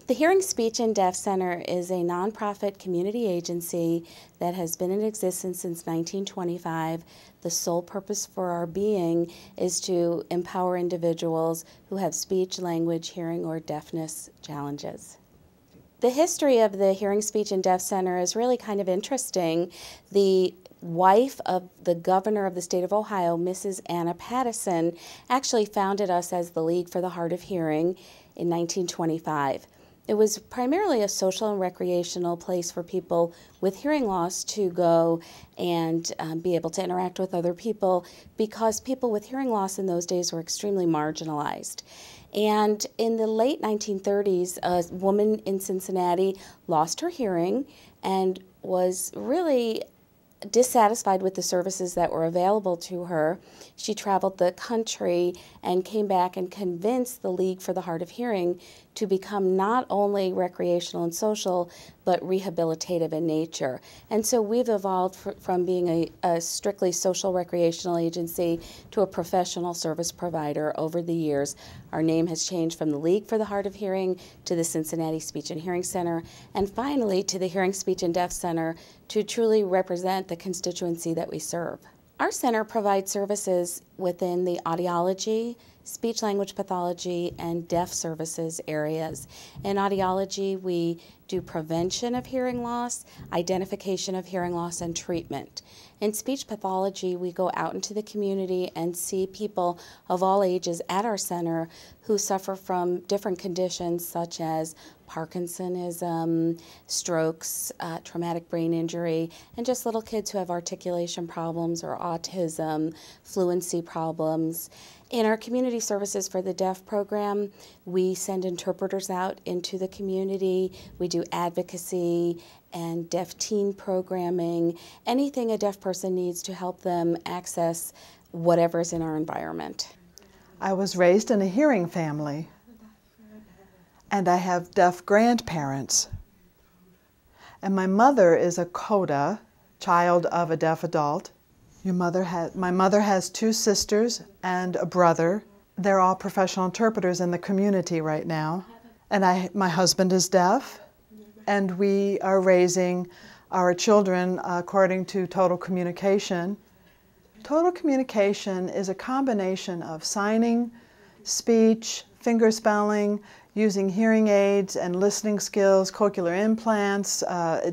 The Hearing, Speech, and Deaf Center is a nonprofit community agency that has been in existence since 1925. The sole purpose for our being is to empower individuals who have speech, language, hearing, or deafness challenges. The history of the Hearing, Speech, and Deaf Center is really kind of interesting. The wife of the governor of the state of Ohio, Mrs. Anna Pattison, actually founded us as the League for the Hard of Hearing in 1925. It was primarily a social and recreational place for people with hearing loss to go and be able to interact with other people, because people with hearing loss in those days were extremely marginalized. And in the late 1930s, a woman in Cincinnati lost her hearing and was really dissatisfied with the services that were available to her. She traveled the country and came back and convinced the League for the Hard of Hearing to become not only recreational and social, but rehabilitative in nature. And so we've evolved from being a strictly social recreational agency to a professional service provider over the years. Our name has changed from the League for the Hard of Hearing to the Cincinnati Speech and Hearing Center, and finally to the Hearing, Speech, and Deaf Center, to truly represent the constituency that we serve. Our center provides services within the audiology, speech language pathology, and deaf services areas. In audiology, we do prevention of hearing loss, identification of hearing loss, and treatment. In speech pathology, we go out into the community and see people of all ages at our center who suffer from different conditions such as Parkinsonism, strokes, traumatic brain injury, and just little kids who have articulation problems or autism, fluency problems. In our community services for the deaf program, we send interpreters out into the community. We do advocacy and deaf teen programming, anything a deaf person needs to help them access whatever's in our environment. I was raised in a hearing family, and I have deaf grandparents. And my mother is a CODA, child of a deaf adult. My mother has two sisters and a brother. They're all professional interpreters in the community right now. And my husband is deaf, and we are raising our children according to total communication. Total communication is a combination of signing, speech, finger spelling, using hearing aids and listening skills, cochlear implants,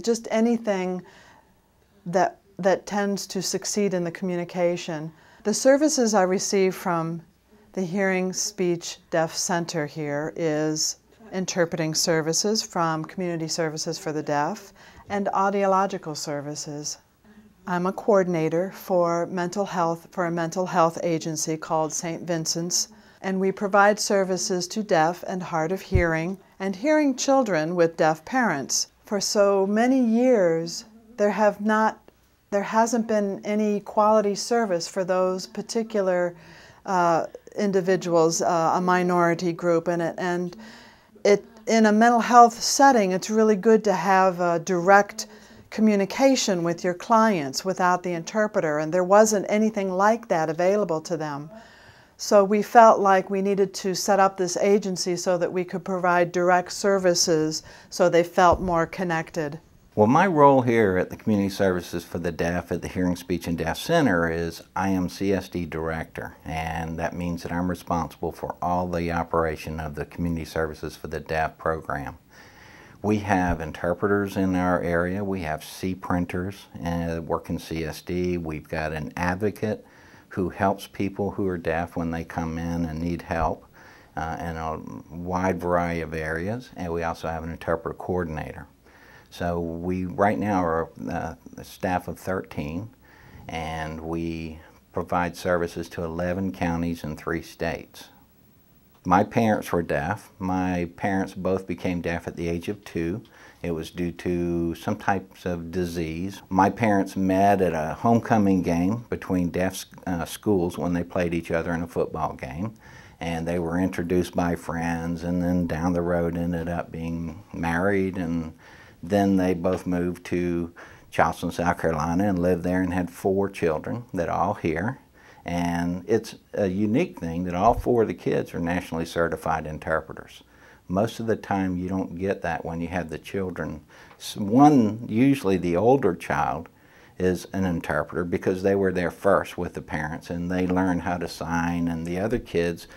just anything that tends to succeed in the communication. The services I receive from the Hearing, Speech, Deaf Center here is interpreting services from Community Services for the Deaf and audiological services. I'm a coordinator for a mental health agency called St. Vincent's, and we provide services to deaf and hard of hearing and hearing children with deaf parents. For so many years, there hasn't been any quality service for those particular individuals, a minority group, in a mental health setting, it's really good to have a direct communication with your clients without the interpreter, and there wasn't anything like that available to them. So we felt like we needed to set up this agency so that we could provide direct services so they felt more connected. Well, my role here at the Community Services for the Deaf at the Hearing, Speech, and Deaf Center is I am CSD Director, and that means that I'm responsible for all the operation of the Community Services for the Deaf program. We have interpreters in our area, we have C-printers work in CSD, we've got an advocate who helps people who are deaf when they come in and need help in a wide variety of areas, and we also have an interpreter coordinator. So we right now are a staff of 13, and we provide services to 11 counties in 3 states. My parents were deaf. My parents both became deaf at the age of 2. It was due to some types of disease. My parents met at a homecoming game between deaf schools when they played each other in a football game. And they were introduced by friends, and then down the road ended up being married, and then they both moved to Charleston, South Carolina, and lived there and had 4 children that are all here. And it's a unique thing that all 4 of the kids are nationally certified interpreters. Most of the time you don't get that when you have the children. One, usually the older child, is an interpreter because they were there first with the parents and they learn how to sign, and the other kids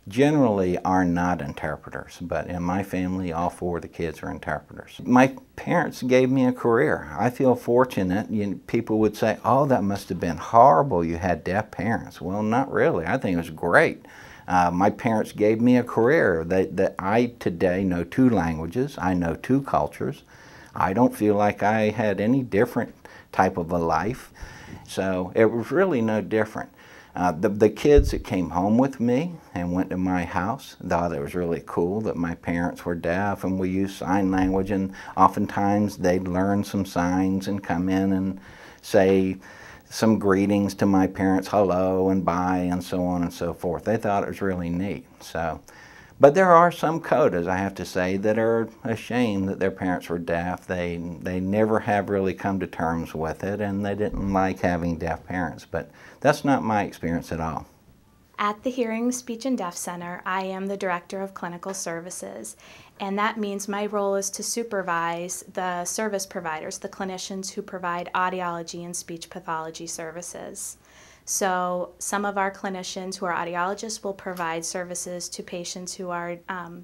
generally are not interpreters, but in my family all four of the kids are interpreters. My parents gave me a career. I feel fortunate. People would say, oh, that must have been horrible, you had deaf parents. Well, not really. I think it was great. My parents gave me a career. That I today know 2 languages, I know 2 cultures. I don't feel like I had any different type of a life, so it was really no different. The kids that came home with me and went to my house thought it was really cool that my parents were deaf and we used sign language, and oftentimes they'd learn some signs and come in and say some greetings to my parents, hello and bye and so on and so forth. They thought it was really neat. But there are some codas, I have to say, that are ashamed that their parents were deaf. They never have really come to terms with it, and they didn't like having deaf parents. But that's not my experience at all. At the Hearing, Speech, and Deaf Center, I am the Director of Clinical Services, and that means my role is to supervise the service providers, the clinicians who provide audiology and speech pathology services. So some of our clinicians who are audiologists will provide services to patients who are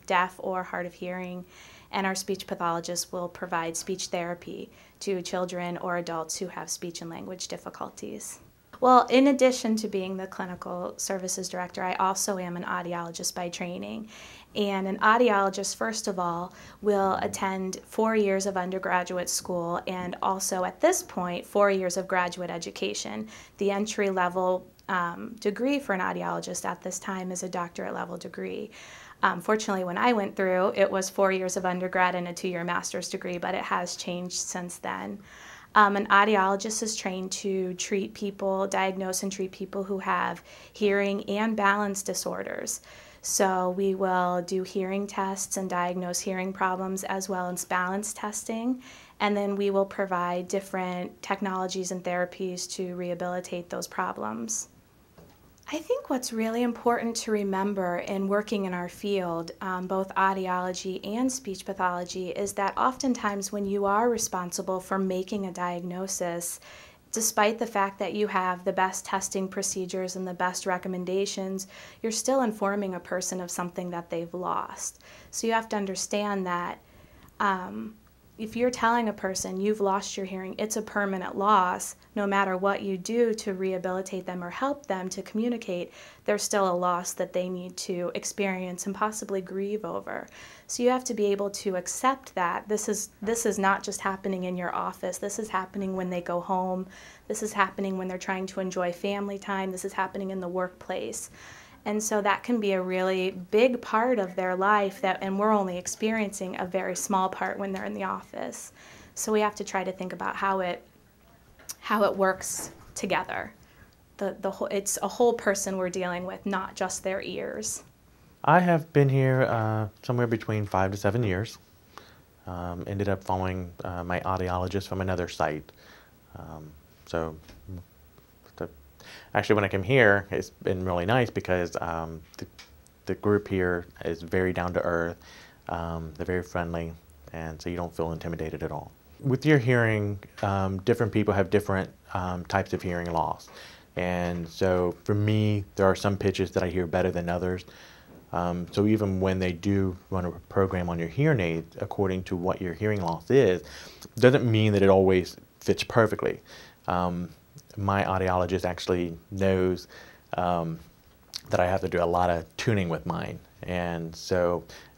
deaf or hard of hearing, and our speech pathologists will provide speech therapy to children or adults who have speech and language difficulties. Well, in addition to being the clinical services director, I also am an audiologist by training. And an audiologist, first of all, will attend 4 years of undergraduate school and also, at this point, 4 years of graduate education. The entry-level degree for an audiologist at this time is a doctorate-level degree. Fortunately, when I went through, it was 4 years of undergrad and a 2-year master's degree, but it has changed since then. An audiologist is trained to treat people, diagnose and treat people who have hearing and balance disorders. So we will do hearing tests and diagnose hearing problems as well as balance testing, and then we will provide different technologies and therapies to rehabilitate those problems. I think what's really important to remember in working in our field, both audiology and speech pathology, is that oftentimes when you are responsible for making a diagnosis, despite the fact that you have the best testing procedures and the best recommendations, you're still informing a person of something that they've lost. So you have to understand that if you're telling a person you've lost your hearing, it's a permanent loss. No matter what you do to rehabilitate them or help them to communicate, there's still a loss that they need to experience and possibly grieve over. So you have to be able to accept that this is not just happening in your office. This is happening when they go home. This is happening when they're trying to enjoy family time. This is happening in the workplace. And so that can be a really big part of their life, and we're only experiencing a very small part when they're in the office. So we have to try to think about how it works together. It's a whole person we're dealing with, not just their ears. I have been here somewhere between 5 to 7 years. Ended up following my audiologist from another site. Actually, when I came here, it's been really nice because the group here is very down to earth. They're very friendly, and so you don't feel intimidated at all. With your hearing, different people have different types of hearing loss. And so for me, there are some pitches that I hear better than others. So even when they do run a program on your hearing aid, according to what your hearing loss is, doesn't mean that it always fits perfectly. My audiologist actually knows that I have to do a lot of tuning with mine, and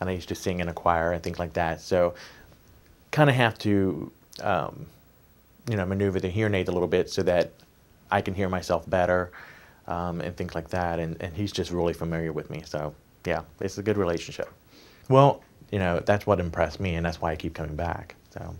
I used to sing in a choir and things like that. So, kind of have to, maneuver the hearing aid a little bit so that I can hear myself better and things like that. And he's just really familiar with me. So, yeah, it's a good relationship. Well, that's what impressed me, and that's why I keep coming back. So.